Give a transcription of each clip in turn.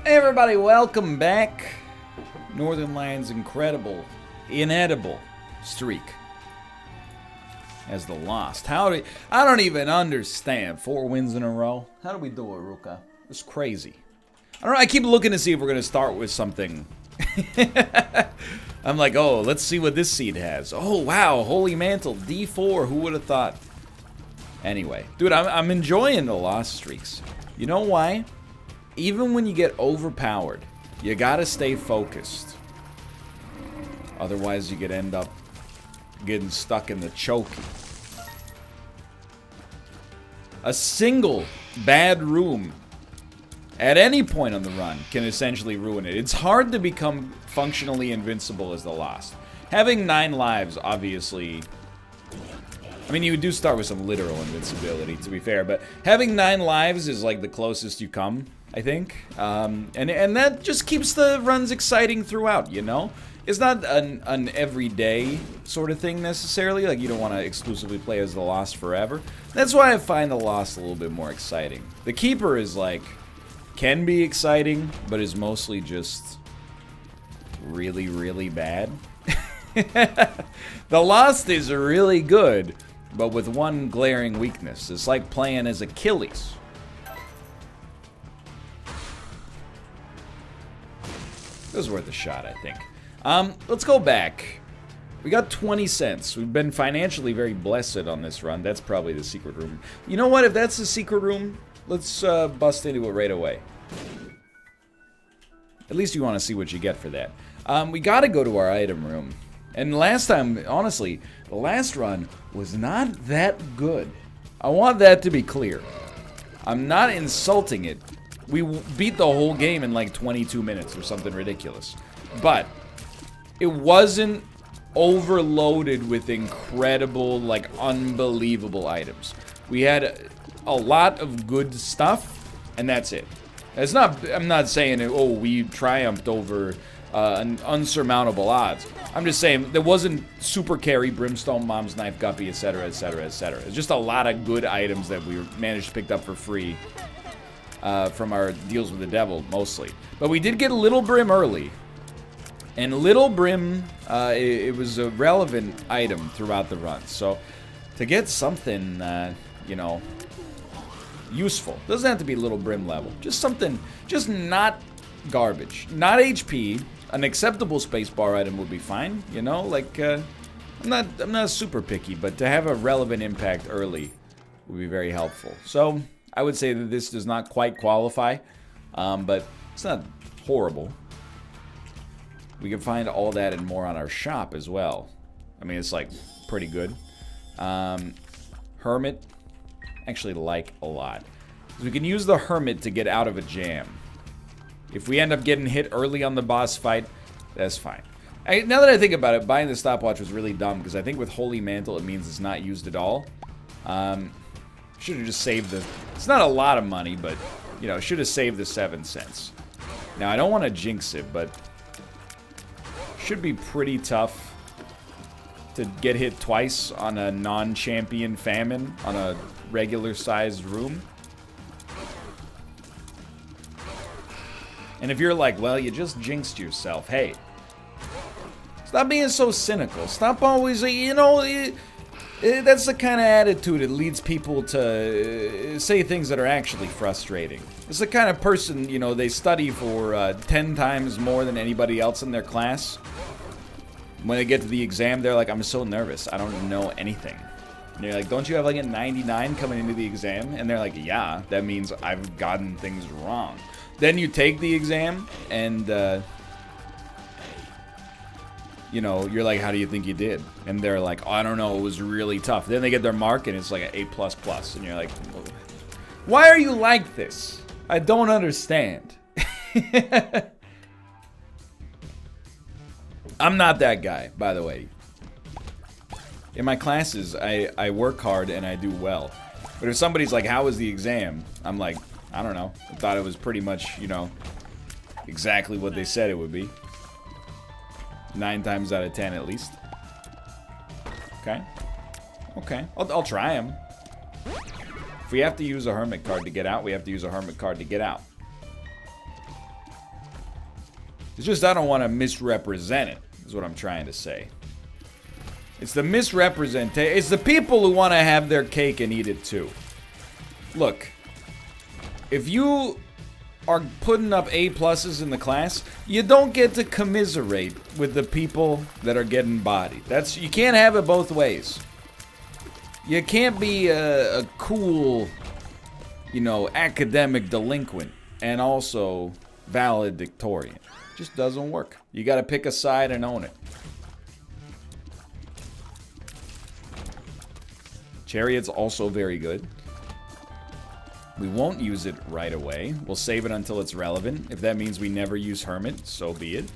Hey everybody, welcome back. Northernlion's incredible, inedible streak as the lost. I don't even understand. 4 wins in a row. How do we do it, Ruka? It's crazy. I don't know, I keep looking to see if we're gonna start with something. I'm like, oh, let's see what this seed has. Oh wow, Holy Mantle, D4, who would have thought? Anyway, dude, I'm enjoying the lost streaks. You know why? Even when you get overpowered, you gotta stay focused. Otherwise, you could end up getting stuck in the choky. A single bad room at any point on the run can essentially ruin it. It's hard to become functionally invincible as the Lost. Having 9 lives, obviously... I mean, you do start with some literal invincibility, to be fair, but having 9 lives is like the closest you come, I think. And that just keeps the runs exciting throughout, you know? It's not an everyday sort of thing necessarily, like you don't want to exclusively play as the Lost forever. That's why I find the Lost a little bit more exciting. The Keeper is like, can be exciting, but is mostly just really, really bad. The Lost is really good, but with one glaring weakness. It's like playing as Achilles. It was worth a shot, I think. Let's go back. We got 20 cents. We've been financially very blessed on this run. That's probably the secret room. You know what? If that's the secret room, let's bust into it right away. At least you want to see what you get for that. We got to go to our item room. And last time, honestly, the last run was not that good. I want that to be clear. I'm not insulting it. We beat the whole game in like 22 minutes or something ridiculous. But it wasn't overloaded with incredible, like, unbelievable items. We had a lot of good stuff, and that's it. It's not, I'm not saying, oh, we triumphed over an unsurmountable odds. I'm just saying there wasn't super carry, brimstone, mom's knife, guppy, etc., etc., etc. It's just a lot of good items that we managed to pick up for free from our deals with the devil, mostly. But we did get Little Brim early. And Little Brim, it was a relevant item throughout the run. So to get something, you know, useful. Doesn't have to be Little Brim level. Just something, just not garbage. Not HP. An acceptable spacebar item would be fine, you know? Like, I'm not super picky, but to have a relevant impact early would be very helpful. So I would say that this does not quite qualify, but it's not horrible. We can find all that and more on our shop as well. I mean, it's like pretty good. Hermit, actually like a lot. We can use the Hermit to get out of a jam. If we end up getting hit early on the boss fight, that's fine. Now that I think about it, buying the stopwatch was really dumb because I think with Holy Mantle it means it's not used at all. Should have just saved the... It's not a lot of money, but, you know, should have saved the 7 cents. Now, I don't want to jinx it, but... Should be pretty tough to get hit twice on a non-champion famine on a regular-sized room. And if you're like, well, you just jinxed yourself, hey, stop being so cynical. Stop always, you know, that's the kind of attitude that leads people to say things that are actually frustrating. It's the kind of person, you know, they study for 10 times more than anybody else in their class. When they get to the exam, they're like, I'm so nervous. I don't know anything. And you're like, don't you have like a 99 coming into the exam? And they're like, yeah, that means I've gotten things wrong. Then you take the exam, and, you know, you're like, how do you think you did? And they're like, oh, I don't know, it was really tough. Then they get their mark, and it's like an A++. And you're like, why are you like this? I don't understand. I'm not that guy, by the way. In my classes, I work hard and I do well. But if somebody's like, how was the exam? I'm like, I don't know. I thought it was pretty much, you know, exactly what they said it would be. 9 times out of 10 at least. Okay. Okay. I'll try them. If we have to use a hermit card to get out, we have to use a hermit card to get out. It's just I don't want to misrepresent it, is what I'm trying to say. It's the misrepresentation. It's the people who want to have their cake and eat it too. Look, if you are putting up A+ in the class, you don't get to commiserate with the people that are getting bodied. You can't have it both ways. You can't be a cool, you know, academic delinquent and also valedictorian. It just doesn't work. You got to pick a side and own it. Chariot's also very good. We won't use it right away. We'll save it until it's relevant. If that means we never use Hermit, so be it.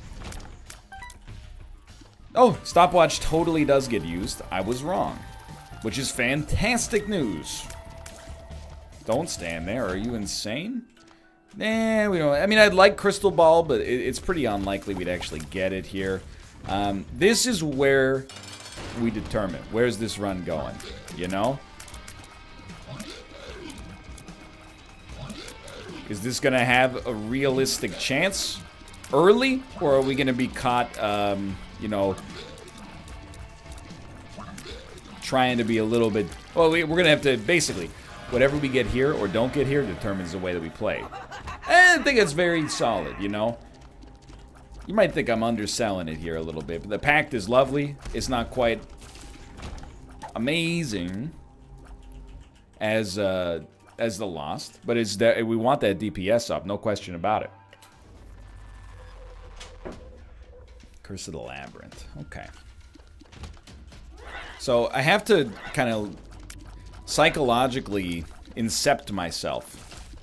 Oh, Stopwatch totally does get used. I was wrong. Which is fantastic news. Don't stand there. Are you insane? Nah, we don't. I mean, I'd like Crystal Ball, but it's pretty unlikely we'd actually get it here. This is where we determine. Where's this run going? You know? Is this going to have a realistic chance early? Or are we going to be caught, you know, trying to be a little bit... Well, we're going to have to, basically, whatever we get here or don't get here determines the way that we play. And I think it's very solid, you know? You might think I'm underselling it here a little bit, but the Pact is lovely. It's not quite amazing as the Lost, but it's that we want that DPS up, no question about it. Curse of the Labyrinth. Okay. So I have to kind of psychologically incept myself.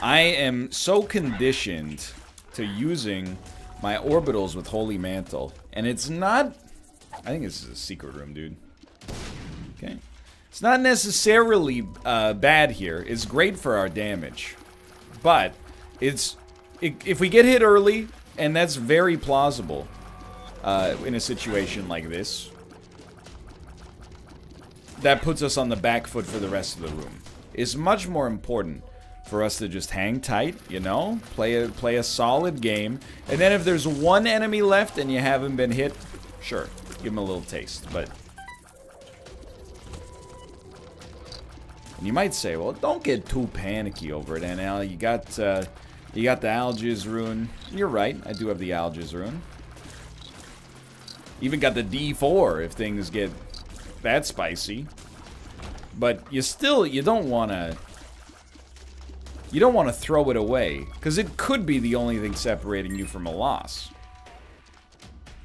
I am so conditioned to using my orbitals with Holy Mantle, and it's not... I think this is a secret room, dude. Okay. It's not necessarily bad here. It's great for our damage. But if we get hit early, and that's very plausible in a situation like this, that puts us on the back foot for the rest of the room. It's much more important for us to just hang tight, you know? Play a solid game. And then if there's one enemy left and you haven't been hit, sure, give them a little taste. But... And you might say, well, don't get too panicky over it, NL. You got the Algiz rune. You're right, I do have the Algiz rune. Even got the D4 if things get that spicy. But you don't want to throw it away, because it could be the only thing separating you from a loss.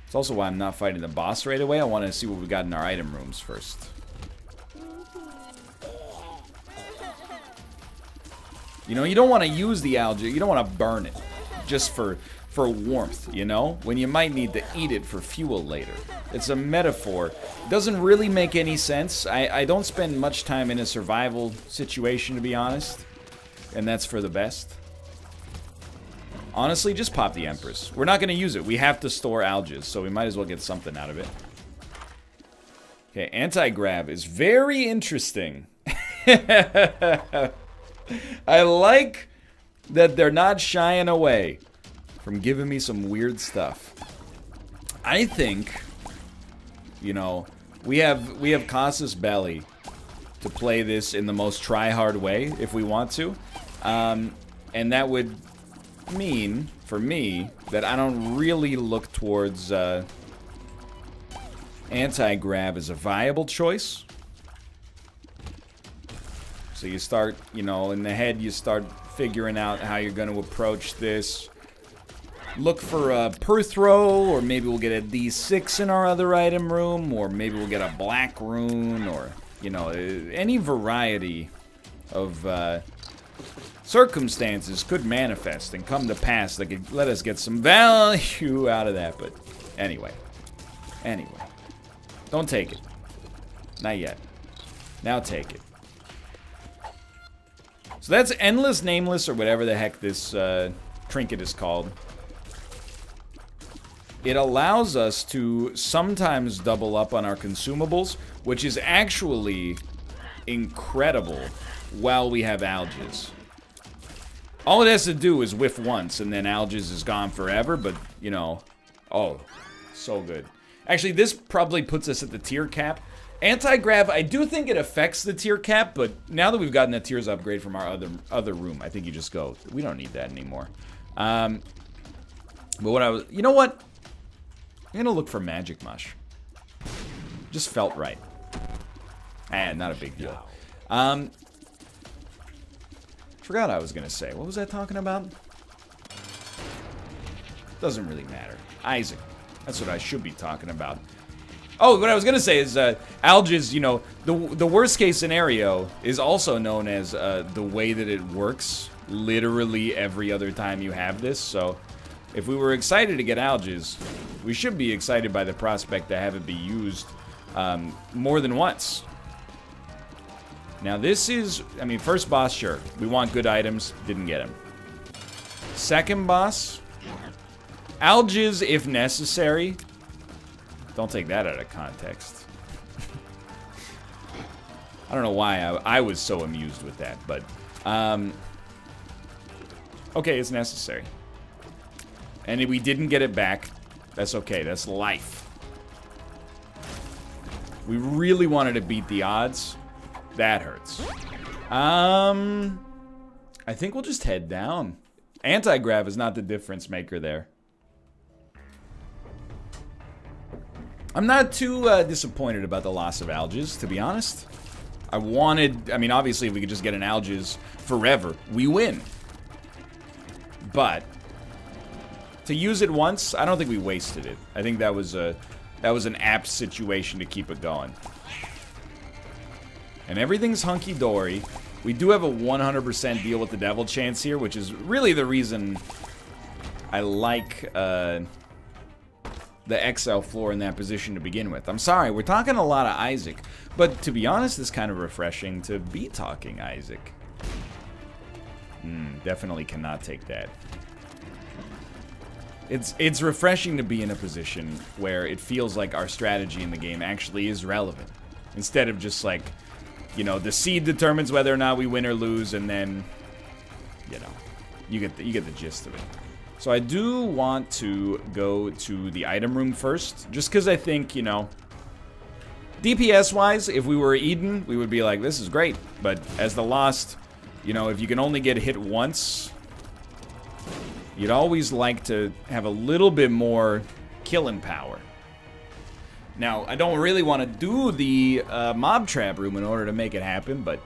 It's also why I'm not fighting the boss right away. I want to see what we got in our item rooms first. You know, you don't want to use the algae. You don't want to burn it just for warmth, you know? When you might need to eat it for fuel later. It's a metaphor. It doesn't really make any sense. I don't spend much time in a survival situation, to be honest. And that's for the best. Honestly, just pop the Empress. We're not going to use it. We have to store algae, so we might as well get something out of it. Okay, anti-grab is very interesting. I like that they're not shying away from giving me some weird stuff. I think, you know, we have Casus Belli to play this in the most try-hard way if we want to. And that would mean, for me, that I don't really look towards anti-grab as a viable choice. So you start, you know, in the head, you start figuring out how you're going to approach this. Look for a Perthrow, or maybe we'll get a D6 in our other item room, or maybe we'll get a black rune, or, you know, any variety of circumstances could manifest and come to pass that could let us get some value out of that. But anyway. Don't take it. Not yet. Now take it. So that's Endless Nameless, or whatever the heck this trinket is called. It allows us to sometimes double up on our consumables, which is actually incredible while we have algaes. All it has to do is whiff once, and then Algiz is gone forever, but, you know... Oh, so good. Actually, this probably puts us at the tier cap. Anti-grav, I do think it affects the tier cap, but now that we've gotten a tiers upgrade from our other room, I think you just go, we don't need that anymore. But what I was... You know what? I'm gonna look for Magic Mush. Just felt right. Not a big deal. Forgot what I was gonna say. What was I talking about? Doesn't really matter. Isaac. That's what I should be talking about. Oh, what I was gonna say is, Algiz, you know, the worst case scenario is also known as the way that it works literally every other time you have this. So, if we were excited to get Algiz, we should be excited by the prospect to have it be used more than once. Now this is, I mean, first boss, sure. We want good items, didn't get them. Second boss, Algiz if necessary. Don't take that out of context. I don't know why I was so amused with that, but okay, it's necessary. And if we didn't get it back, that's okay, that's life. We really wanted to beat the odds. That hurts. I think we'll just head down. Anti-grav is not the difference maker there. I'm not too disappointed about the loss of Algiz, to be honest. I mean, obviously, if we could just get an Algiz forever, we win. But to use it once, I don't think we wasted it. I think that was an apt situation to keep it going. And everything's hunky-dory. We do have a 100% deal with the devil chance here, which is really the reason I like the XL floor in that position to begin with. I'm sorry, we're talking a lot of Isaac, but to be honest, it's kind of refreshing to be talking Isaac. Definitely cannot take that. It's refreshing to be in a position where it feels like our strategy in the game actually is relevant. Instead of just like, you know, the seed determines whether or not we win or lose, and then, you know, you get the gist of it. So I do want to go to the item room first, just because I think, you know, DPS-wise, if we were Eden, we would be like, this is great. But as the Lost, you know, if you can only get hit once, you'd always like to have a little bit more killing power. Now, I don't really want to do the mob trap room in order to make it happen, but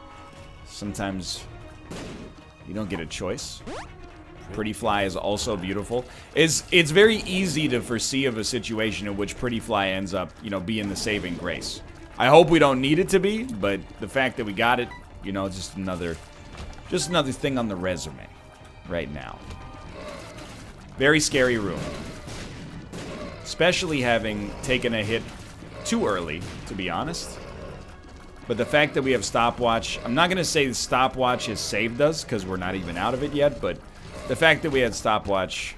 sometimes you don't get a choice. Pretty Fly is also beautiful. It's very easy to foresee of a situation in which Pretty Fly ends up, you know, being the saving grace. I hope we don't need it to be, but the fact that we got it, you know, it's just another thing on the resume right now. Very scary room. Especially having taken a hit too early, to be honest. But the fact that we have stopwatch, I'm not going to say the stopwatch has saved us, because we're not even out of it yet, but the fact that we had stopwatch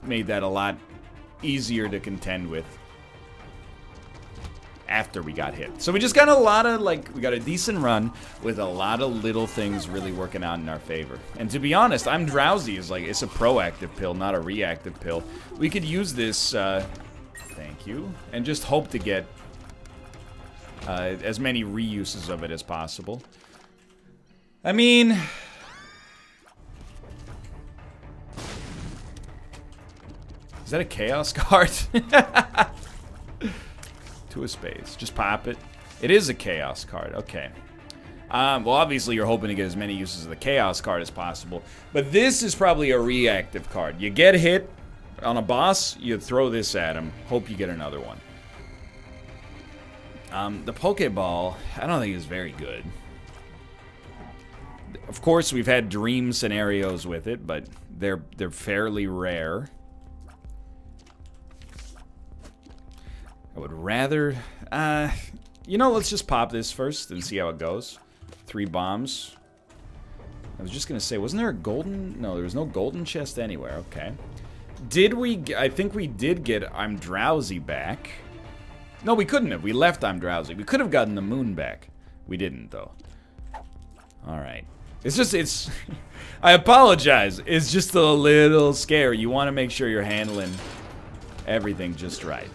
made that a lot easier to contend with after we got hit. So we just got a lot of, like, we got a decent run with a lot of little things really working out in our favor. And to be honest, I'm Drowsy is like, it's a proactive pill, not a reactive pill. We could use this, thank you, and just hope to get as many reuses of it as possible. I mean, is that a chaos card? Two of spades. Just pop it. It is a chaos card. Okay. Well, obviously you're hoping to get as many uses of the chaos card as possible. But this is probably a reactive card. You get hit on a boss, you throw this at him. Hope you get another one. The Pokeball, I don't think is very good. Of course, we've had dream scenarios with it, but they're fairly rare. I would rather, you know, let's just pop this first and see how it goes. 3 bombs. I was just gonna say, wasn't there a golden? No, there was no golden chest anywhere. Okay. Did we? I think we did get I'm Drowsy back. No, we couldn't have. We left I'm Drowsy. We could have gotten the moon back. We didn't, though. All right. It's just, it's... I apologize. It's just a little scary. You want to make sure you're handling everything just right.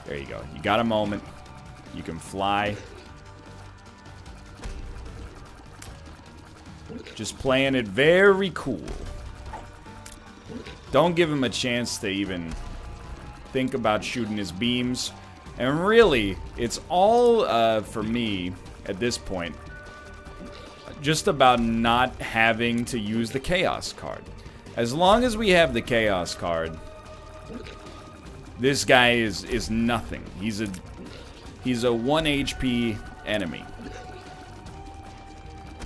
There you go. You got a moment. You can fly. Just playing it very cool. Don't give him a chance to even think about shooting his beams. And really, it's all, for me, at this point, just about not having to use the Chaos card. As long as we have the Chaos card, this guy is nothing. He's a 1 HP enemy.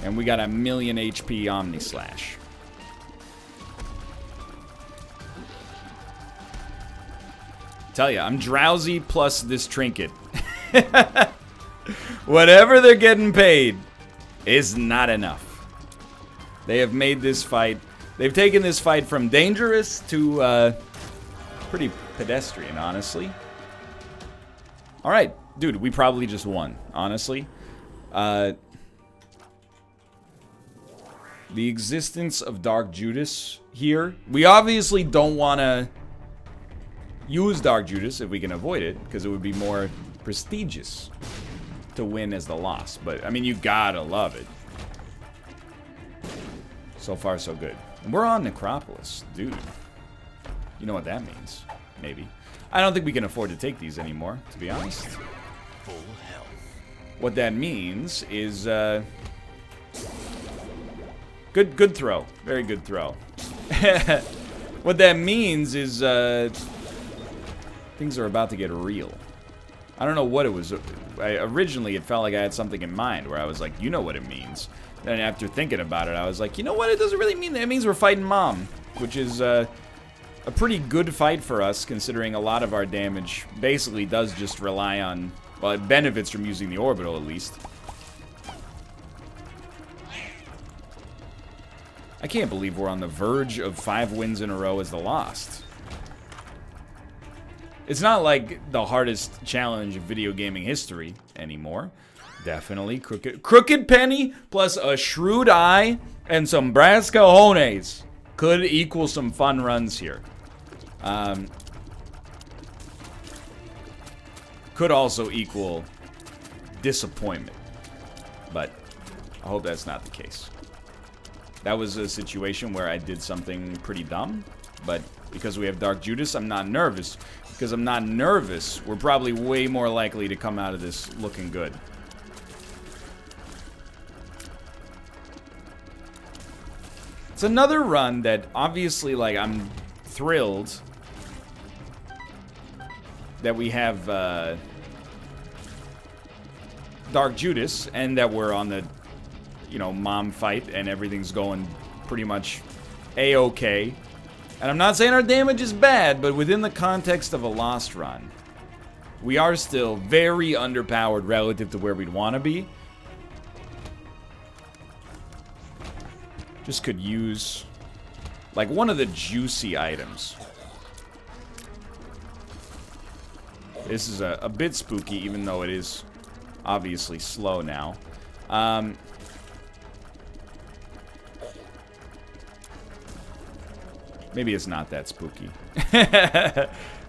And we got a 1,000,000 HP Omni Slash. Tell ya, I'm drowsy plus this trinket. Whatever they're getting paid is not enough. They have made this fight, they've taken this fight from dangerous to pretty pedestrian, honestly. Alright, dude, we probably just won, honestly. The existence of Dark Judas here. We obviously don't want to use Dark Judas if we can avoid it, because it would be more prestigious to win as the loss. But, I mean, you gotta love it. So far, so good. We're on Necropolis, dude. You know what that means, maybe. I don't think we can afford to take these anymore, to be honest. Full health. What that means is, Good throw. Very good throw. What that means is, things are about to get real. I don't know what it was. Originally, it felt like I had something in mind where I was like, you know what it means. Then after thinking about it, I was like, you know what? It doesn't really mean that. It means we're fighting Mom, which is a pretty good fight for us, considering a lot of our damage basically does just rely on, well, it benefits from using the orbital at least. I can't believe we're on the verge of 5 wins in a row as the Lost. It's not like the hardest challenge of video gaming history anymore. Definitely crooked penny plus a shrewd eye and some brass cojones could equal some fun runs here. Could also equal disappointment, but I hope that's not the case. That was a situation where I did something pretty dumb, but because we have Dark Judas, I'm not nervous. Because I'm not nervous, we're probably way more likely to come out of this looking good. It's another run that obviously, like, I'm thrilled that we have Dark Judas and that we're on the, you know, Mom fight and everything's going pretty much a-okay. And I'm not saying our damage is bad, but within the context of a Lost run, we are still very underpowered relative to where we'd want to be. Just could use, like, one of the juicy items. This is a bit spooky, even though it is obviously slow now. Maybe it's not that spooky.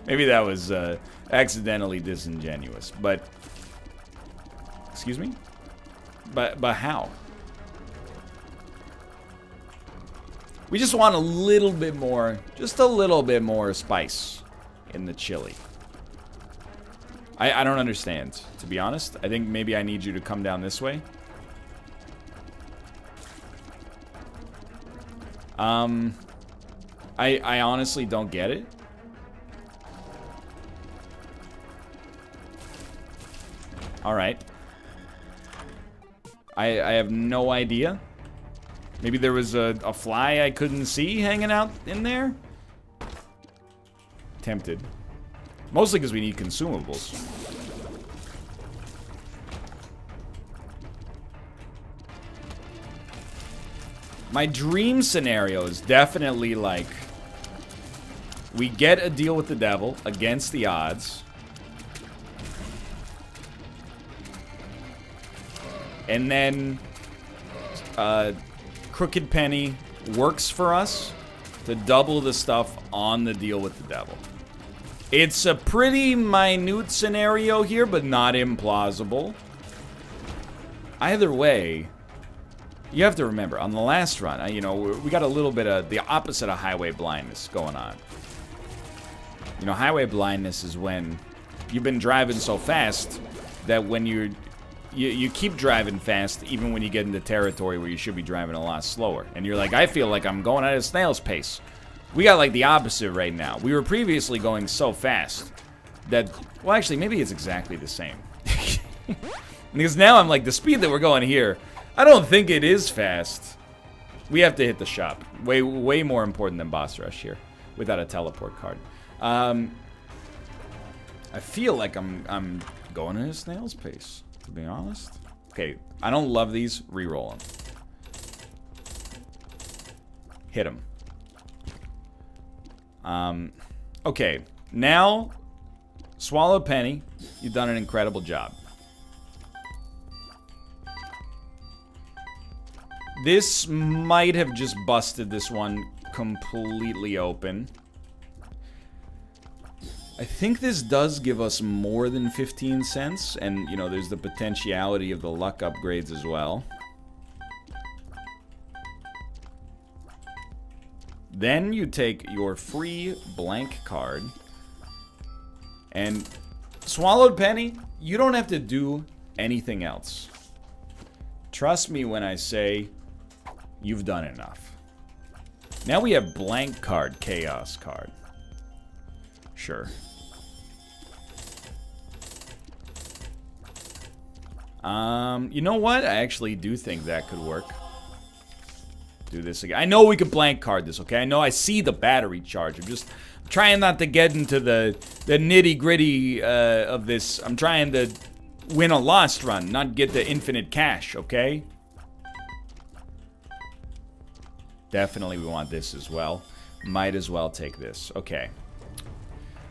Maybe that was accidentally disingenuous. But, excuse me? But how? We just want a little bit more, just a little bit more spice in the chili. I don't understand, to be honest. I think maybe I need you to come down this way. I honestly don't get it. Alright. I have no idea. Maybe there was a fly I couldn't see hanging out in there? Tempted. Mostly because we need consumables. My dream scenario is definitely like, we get a deal with the devil against the odds. And then Crooked Penny works for us to double the stuff on the deal with the devil. It's a pretty minute scenario here, but not implausible. Either way, you have to remember, on the last run, you know, we got a little bit of the opposite of highway blindness going on. You know, highway blindness is when you've been driving so fast that when you keep driving fast even when you get into territory where you should be driving a lot slower. And you're like, I feel like I'm going at a snail's pace. We got like the opposite right now. We were previously going so fast that, well, actually, maybe it's exactly the same. Because now I'm like, the speed that we're going here, I don't think it is fast. We have to hit the shop. Way more important than boss rush here without a teleport card. I feel like I'm going at a snail's pace, to be honest. Okay, I don't love these. Reroll them. Hit them. Okay, now, Swallow Penny, you've done an incredible job. This might have just busted this one completely open. I think this does give us more than 15 cents, and, you know, there's the potentiality of the luck upgrades as well. Then you take your free blank card, and Swallowed Penny, you don't have to do anything else. Trust me when I say you've done enough. Now we have blank card, chaos card. Sure. You know what? I actually do think that could work. Do this again. I know we could blank card this, okay? I know I see the battery charge. I'm just trying not to get into the nitty-gritty of this. I'm trying to win a lost run, not get the infinite cash, okay? Definitely we want this as well. Might as well take this. Okay.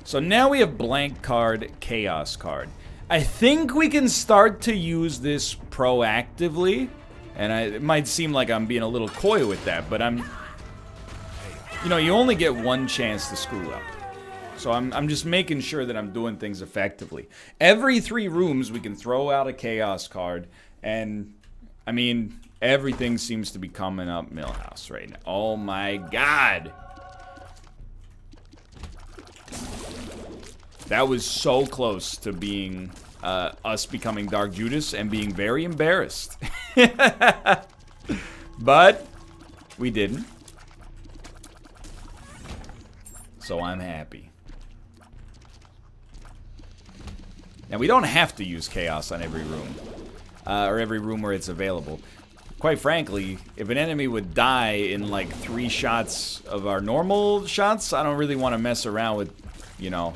So now we have blank card, chaos card. I think we can start to use this proactively. And it might seem like I'm being a little coy with that, but I'm... You know, you only get one chance to screw up. So I'm just making sure that I'm doing things effectively. Every 3 rooms, we can throw out a chaos card. And, I mean, everything seems to be coming up Millhouse right now. Oh my god! That was so close to being... us becoming Dark Judas and being very embarrassed. But we didn't. So I'm happy. Now we don't have to use chaos on every room. Or every room where it's available. Quite frankly, if an enemy would die in like 3 shots of our normal shots, I don't really want to mess around with, you know,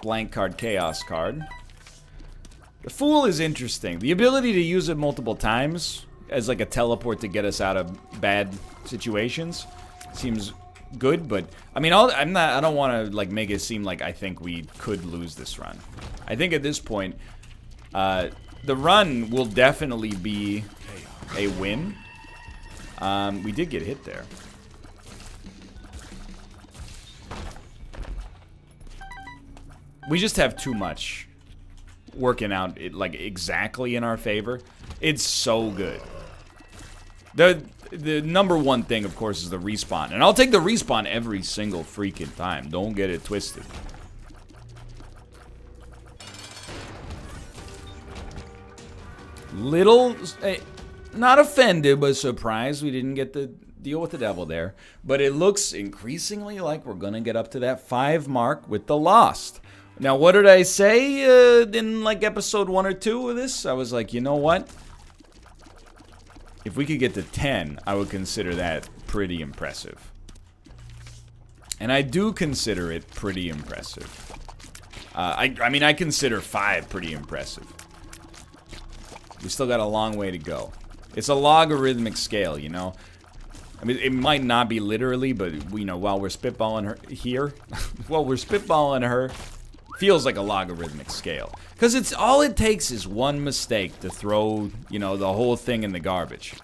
blank card, chaos card. The Fool is interesting. The ability to use it multiple times as like a teleport to get us out of bad situations seems good, but I mean, I don't want to like make it seem like I think we could lose this run. I think at this point, the run will definitely be a win. We did get hit there. We just have too much working out like exactly in our favor. It's so good. The number one thing, of course, is the respawn, and I'll take the respawn every single freaking time. Don't get it twisted. Little, not offended, but surprised we didn't get the deal with the devil there. But it looks increasingly like we're gonna get up to that 5 mark with the Lost. Now, what did I say in like episode 1 or 2 of this? I was like, you know what? If we could get to 10, I would consider that pretty impressive. And I do consider it pretty impressive. I mean, I consider 5 pretty impressive. We still got a long way to go. It's a logarithmic scale, you know? I mean, it might not be literally, but, you know, while we're spitballing her here, while we're spitballing her, Feels like a logarithmic scale. Because it's all it takes is one mistake to throw, you know, the whole thing in the garbage.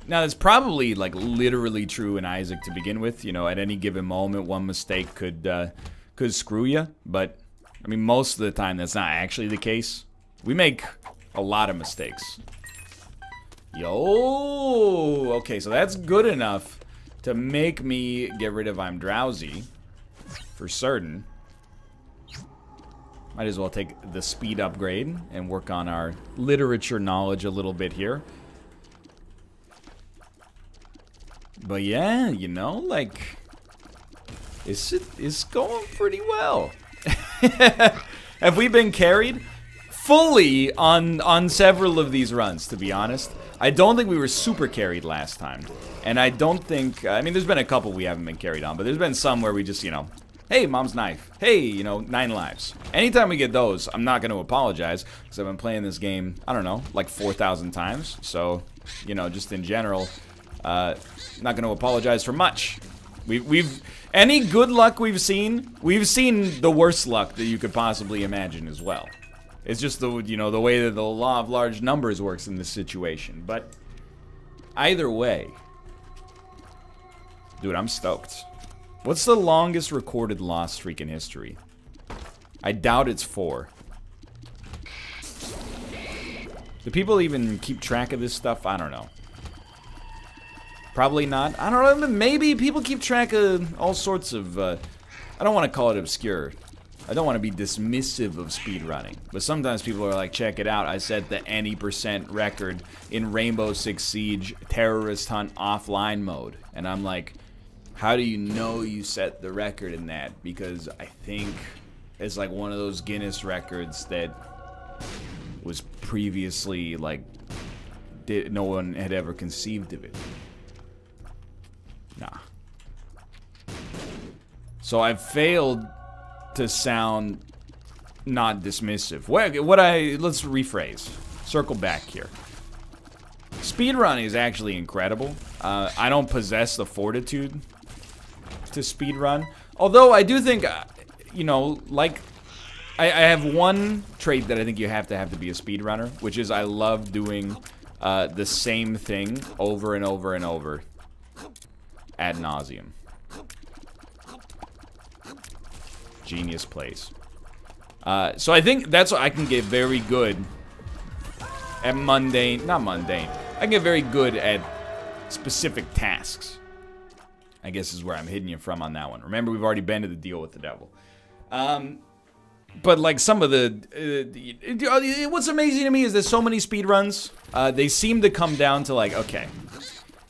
Now, that's probably, like, literally true in Isaac to begin with. You know, at any given moment, one mistake could screw you. But, I mean, most of the time, that's not actually the case. We make a lot of mistakes. Yo! Okay, so that's good enough to make me get rid of I'm drowsy. For certain. Might as well take the speed upgrade and work on our literature knowledge a little bit here. But yeah, you know, like, it's going pretty well. Have we been carried? Fully on several of these runs, to be honest. I don't think we were super carried last time. And I don't think, I mean, there's been a couple we haven't been carried on, but there's been some where we just, you know, hey, mom's knife. Hey, you know, 9 lives. Anytime we get those, I'm not going to apologize, because I've been playing this game, I don't know, like 4,000 times. So, you know, just in general, not going to apologize for much. We've any good luck we've seen the worst luck that you could possibly imagine as well. It's just the, you know, the way that the law of large numbers works in this situation. But either way, dude, I'm stoked. What's the longest recorded loss streak in history? I doubt it's 4. Do people even keep track of this stuff? I don't know. Probably not. I don't know. Maybe people keep track of all sorts of, I don't want to call it obscure. I don't want to be dismissive of speedrunning. But sometimes people are like, check it out. I set the any % record in Rainbow Six Siege Terrorist Hunt offline mode. And I'm like, how do you know you set the record in that? Because I think it's like one of those Guinness records that was previously, like, no one had ever conceived of it. Nah. So I've failed to sound not dismissive. Let's rephrase. Circle back here. Speedrunning is actually incredible. I don't possess the fortitude to speedrun. Although I do think, you know, like, I have one trait that I think you have to be a speedrunner, which is I love doing the same thing over and over and over ad nauseum. Genius plays. So I think that's what I can get very good at mundane, not mundane. I can get very good at specific tasks. I guess is where I'm hitting you from on that one. Remember, we've already been to the deal with the devil. But like some of the, what's amazing to me is there's so many speedruns. They seem to come down to like, okay,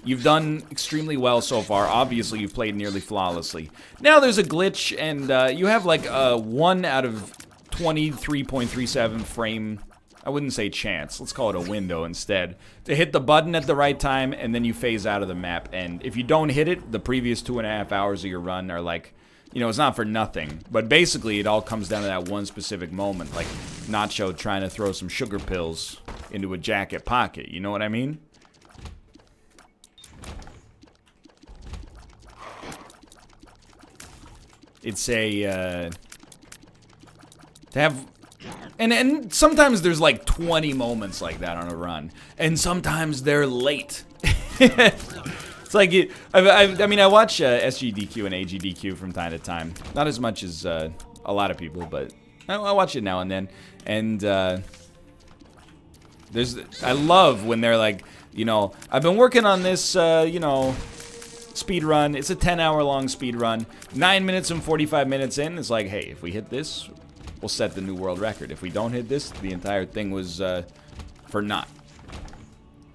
you've done extremely well so far. Obviously, you've played nearly flawlessly. Now there's a glitch, and you have like a 1 out of 23.37 frame, I wouldn't say chance, let's call it a window instead, to hit the button at the right time, and then you phase out of the map. And if you don't hit it, the previous 2.5 hours of your run are like, you know, it's not for nothing. But basically, it all comes down to that one specific moment, like Nacho trying to throw some sugar pills into a jacket pocket. You know what I mean? It's a, to have, and sometimes there's like 20 moments like that on a run, and sometimes they're late. It's like, I mean, I watch SGDQ and AGDQ from time to time. Not as much as a lot of people, but I watch it now and then. And I love when they're like, you know, I've been working on this, you know, speed run. It's a 10-hour long speed run. 9 minutes and 45 minutes in, it's like, hey, if we hit this, we'll set the new world record. If we don't hit this, the entire thing was for naught.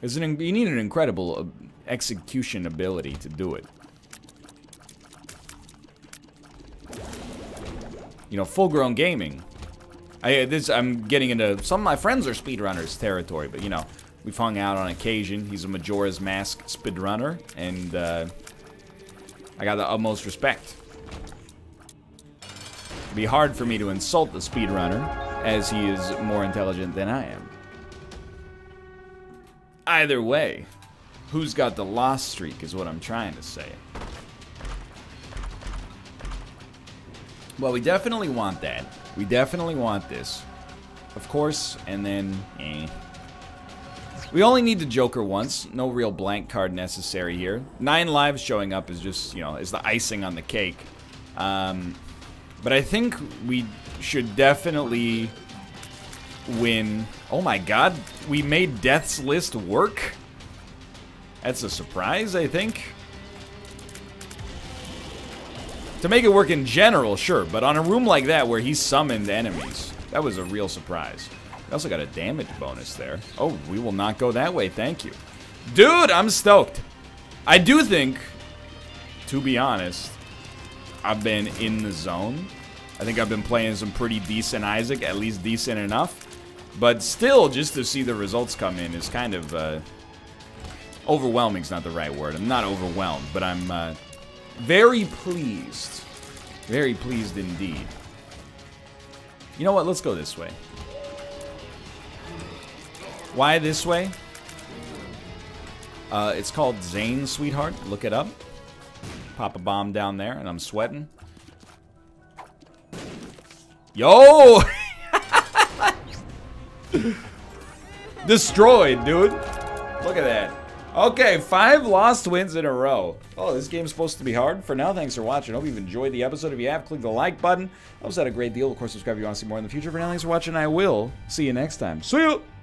You need an incredible execution ability to do it. You know, full-grown gaming. I'm getting into some of my friends are speedrunners territory, but you know, we've hung out on occasion. He's a Majora's Mask speedrunner, and I got the utmost respect. It'd be hard for me to insult the speedrunner, as he is more intelligent than I am. Either way, who's got the loss streak is what I'm trying to say. Well, we definitely want that. We definitely want this. Of course, and then, We only need the Joker once. No real blank card necessary here. 9 lives showing up is just, you know, is the icing on the cake. But I think we should definitely win. Oh my god, we made Death's List work? That's a surprise, I think. To make it work in general, sure, but on a room like that where he summoned enemies, that was a real surprise. We also got a damage bonus there. Oh, we will not go that way, thank you. Dude, I'm stoked. I do think, to be honest, I've been in the zone. I think I've been playing some pretty decent Isaac, at least decent enough. But still, just to see the results come in is kind of, overwhelming's not the right word. I'm not overwhelmed, but I'm, very pleased. Very pleased indeed. You know what? Let's go this way. Why this way? It's called Zane, sweetheart. Look it up. Pop a bomb down there, and I'm sweating. Yo! Destroyed, dude. Look at that. Okay, 5 lost wins in a row. Oh, this game's supposed to be hard. For now, thanks for watching. Hope you've enjoyed the episode. If you have, click the like button. Helps out a great deal. Of course, subscribe if you want to see more in the future. For now, thanks for watching. I will see you next time. See you!